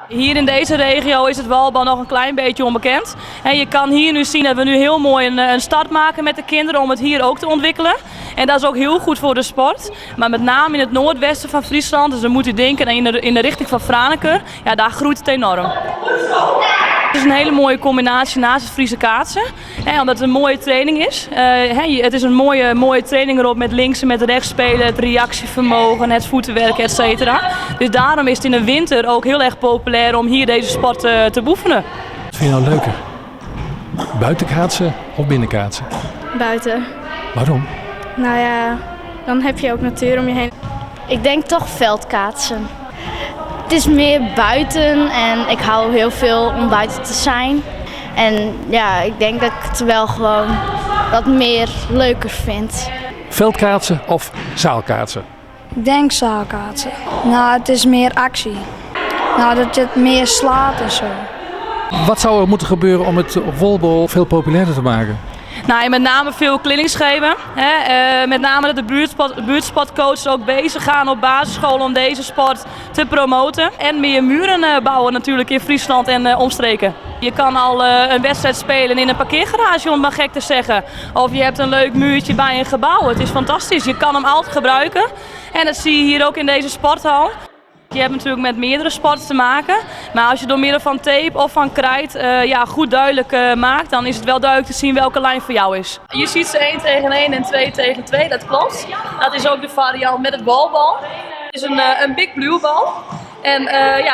Hier in deze regio is het walbal nog een klein beetje onbekend. En je kan hier nu zien dat we nu heel mooi een start maken met de kinderen om het hier ook te ontwikkelen. En dat is ook heel goed voor de sport. Maar met name in het noordwesten van Friesland, dus dan moet u denken in de richting van Franeker, ja, daar groeit het enorm. Het is een hele mooie combinatie naast het Friese kaatsen, omdat het een mooie training is. Het is een mooie training erop met links en met rechts spelen, het reactievermogen, het voetenwerk, etc. Dus daarom is het in de winter ook heel erg populair om hier deze sport te beoefenen. Wat vind je nou leuker? Buitenkaatsen of binnenkaatsen? Buiten. Waarom? Nou ja, dan heb je ook natuur om je heen. Ik denk toch veldkaatsen. Het is meer buiten en ik hou heel veel om buiten te zijn. En ja, ik denk dat ik het wel gewoon wat meer leuker vind. Veldkaatsen of zaalkaatsen? Ik denk zaalkaatsen. Nou, het is meer actie. Nou, dat je het meer slaat en zo. Wat zou er moeten gebeuren om het volleybal veel populairder te maken? Nou, en met name veel clinics geven. Met name dat de buurtsportcoaches ook bezig gaan op basisscholen om deze sport te promoten. En meer muren bouwen natuurlijk in Friesland en omstreken. Je kan al een wedstrijd spelen in een parkeergarage, om het maar gek te zeggen. Of je hebt een leuk muurtje bij een gebouw. Het is fantastisch. Je kan hem altijd gebruiken. En dat zie je hier ook in deze sporthal. Je hebt natuurlijk met meerdere sporten te maken, maar als je door middel van tape of van krijt goed duidelijk maakt, dan is het wel duidelijk te zien welke lijn voor jou is. Je ziet ze 1 tegen 1 en 2 tegen 2, dat klopt. Dat is ook de variant met het balbal. Het is een big blue bal. En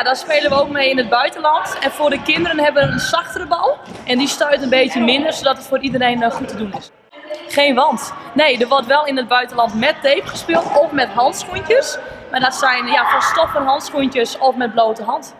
daar spelen we ook mee in het buitenland. En voor de kinderen hebben we een zachtere bal en die stuit een beetje minder, zodat het voor iedereen goed te doen is. Geen wand. Nee, er wordt wel in het buitenland met tape gespeeld of met handschoentjes. Maar dat zijn van stoffen handschoentjes of met blote hand.